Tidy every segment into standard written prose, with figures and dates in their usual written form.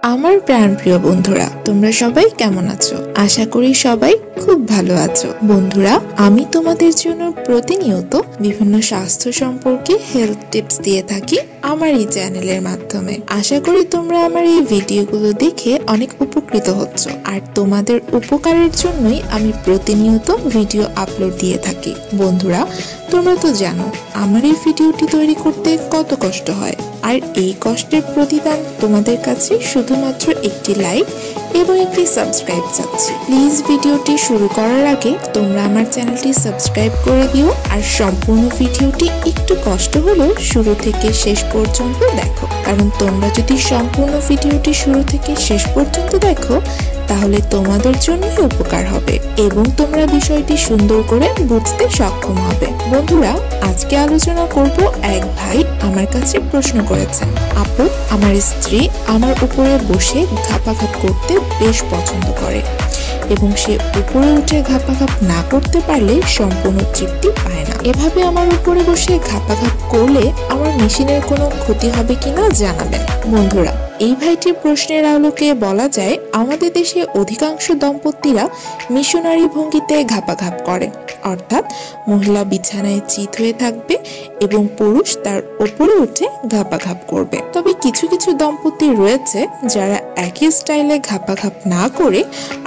আমার প্রাণপ্রিয় বন্ধুরা, তোমরা সবাই কেমন আছো? আশা করি সবাই খুব ভালো আছো। বন্ধুরা, আমি তোমাদের জন্য প্রতিনিয়ত বিভিন্ন স্বাস্থ্য সম্পর্কে হেলথ টিপস দিয়ে থাকি আমার এই চ্যানেলের মাধ্যমে। আশা করি তোমরা আমার এই ভিডিওগুলো দেখে অনেক উপকৃত হচ্ছ, আর তোমাদের উপকারের জন্যই আমি প্রতিনিয়ত ভিডিও আপলোড দিয়ে থাকি। বন্ধুরা, তোমরা তো জানো আমার এই ভিডিওটি তৈরি করতে কত কষ্ট হয়, আর এই কষ্টের প্রতিদান তোমাদের কাছে শুধুমাত্র একটি লাইক এবং একটি সাবস্ক্রাইব চাচ্ছি। প্লিজ ভিডিওটি শুরু করার আগে তোমরা আমার চ্যানেলটি সাবস্ক্রাইব করে দিও, আর সম্পূর্ণ ভিডিওটি একটু কষ্ট হলেও শুরু থেকে শেষ পর্যন্ত দেখো, কারণ তোমরা যদি সম্পূর্ণ ভিডিওটি শুরু থেকে শেষ পর্যন্ত দেখো তাহলে তোমাদের জন্যই উপকার হবে এবং তোমরা বিষয়টি সুন্দর করে বুঝতে সক্ষম হবে। বন্ধুরা, আজকে আলোচনা করব, এক ভাই আমার কাছে প্রশ্ন করেছেন, আপু, আমার স্ত্রী আমার উপরে বসে ঘাপাঘাপ করতে বেশ পছন্দ করে এবং সে উপরে উঠে ঘাপাঘাপ না করতে পারলে সম্পূর্ণ তৃপ্তি পায় না। এভাবে আমার উপরে বসে ঘাপাঘাপ করলে আমার মেশিনের কোনো ক্ষতি হবে কিনা জানাবেন। বন্ধুরা, এই ভাইটির প্রশ্নের আলোকে বলা যায়, আমাদের দেশে অধিকাংশ দম্পতিরা মিশনারি ভঙ্গিতে ঘাপাঘাপ করে, অর্থাৎ মহিলা বিছানায় চিত হয়ে থাকবে এবং পুরুষ তার উপরে উঠে ঘাপাঘাপ করবে। তবে কিছু কিছু দম্পতি রয়েছে যারা একই স্টাইলে ঘাপাঘাপ না করে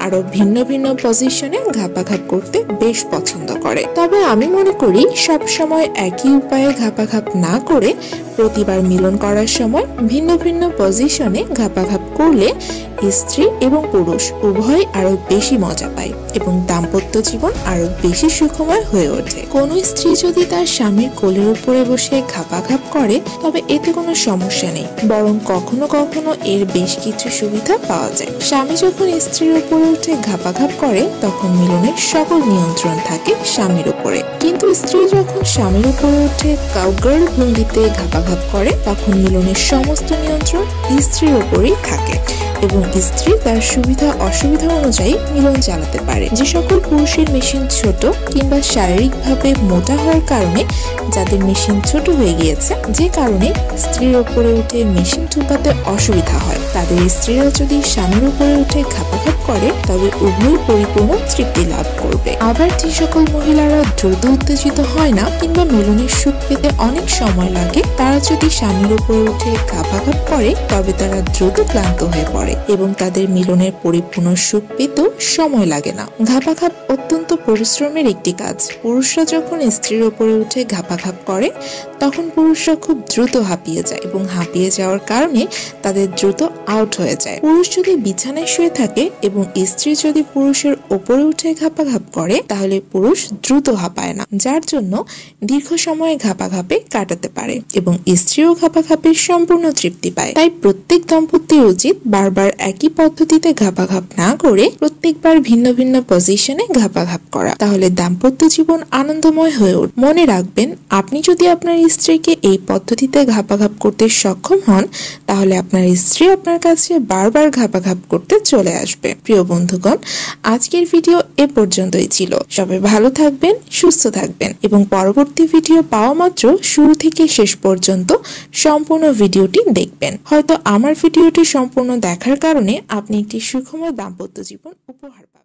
আরো ভিন্ন ভিন্ন পজিশনে ঘাপাঘাপ করতে বেশ পছন্দ করে। তবে আমি মনে করি সব সময় একই উপায়ে ঘাপাঘাপ না করে প্রতিবার মিলন করার সময় ভিন্ন ভিন্ন পজিশনে ঘাপাঘাপ করলে স্ত্রী এবং পুরুষ উভয় আরো বেশি মজা পায় এবং দাম্পত্য জীবন আরো বেশি সুখময় হয়ে ওঠে। কোন স্ত্রী যদি তার স্বামীর কোলের উপরে বসে ঘাপাঘাপ করে তবে এতে কোনো সমস্যা নেই, বরং কখনো কখনো এর বেশ কিছু সুবিধা পাওয়া যায়। স্বামী যখন স্ত্রীর উপরে উঠে ঘাপাঘাপ করে তখন মিলনের সকল নিয়ন্ত্রণ থাকে স্বামীর উপরে, কিন্তু স্ত্রী যখন স্বামীর উপরে উঠে কাউগার্ল ভঙ্গিতে ঘাপাঘাপ করে তখন মিলনের সমস্ত নিয়ন্ত্রণ স্ত্রীর উপরেই থাকে এবং স্ত্রী তার সুবিধা অসুবিধা অনুযায়ী মিলন চালাতে পারে। যে সকল পুরুষের মেশিন ছোট কিংবা শারীরিকভাবে মোটা হওয়ার কারণে যাদের মেশিন ছোট হয়ে গিয়েছে, যে কারণে স্ত্রীর উপরে উঠে মেশিন ঠুকাতে অসুবিধা হয়, তাদের স্ত্রীরা যদি স্বামীর উপরে উঠে ঘাপাঘাপ করে তবে উভয় পরিপূর্ণ তৃপ্তি লাভ করবে। আবার যে সকল মহিলারা দ্রুত উত্তেজিত হয় না কিংবা মিলনের সুখ পেতে অনেক সময় লাগে, তারা যদি স্বামীর উপরে উঠে ঘাপাঘাপ করে তবে তারা দ্রুত ক্লান্ত হয়ে পড়ে এবং তাদের মিলনের পরিপূর্ণ সুখ পেতেও সময় লাগে না। ঘাপাঘাপ অত্যন্ত পরিশ্রমের একটি কাজ। পুরুষরা যখন স্ত্রীর উপরে উঠে ঘাপাঘাপ করে তখন পুরুষরা খুব দ্রুত হাঁপিয়ে যায় এবং হাঁপিয়ে যাওয়ার কারণে তাদের দ্রুত আউট হয়ে যায়। পুরুষ যদি বিছানায় শুয়ে থাকে এবং স্ত্রী যদি পুরুষের উপরে উঠে ঘাপাঘাপ করে তাহলে পুরুষ দ্রুত হাঁপায় না, যার জন্য দীর্ঘ সময় ঘাপাঘাপে কাটাতে পারে এবং স্ত্রীও ঘাপাঘাপের সম্পূর্ণ তৃপ্তি পায়। তাই প্রত্যেক দম্পতির উচিত বারবার একই পদ্ধতিতে ঘাপাঘাপ না করে প্রত্যেকবার ভিন্ন ভিন্ন পজিশনে ঘাপাঘাপ করা, তাহলে দাম্পত্য জীবন আনন্দময় হয়ে উঠবে। মনে রাখবেন, আপনি যদি আপনার স্ত্রীকে এই পদ্ধতিতে ঘাপাঘাপ করতে সক্ষম হন তাহলে আপনার স্ত্রী আপনার কাছে বারবার ঘাপাঘাপ করতে চলে আসবে। প্রিয় বন্ধুগণ, আজকের ভিডিও এ পর্যন্তই ছিল। সবাই ভালো থাকবেন, সুস্থ থাকবেন এবং পরবর্তী ভিডিও পাওয়া মাত্র শুরু থেকে শেষ পর্যন্ত সম্পূর্ণ ভিডিওটি দেখবেন। হয়তো আমার ভিডিওটি সম্পূর্ণ দেখার কারণে আপনি একটি সুখময় দাম্পত্য জীবন উপহার পাবেন।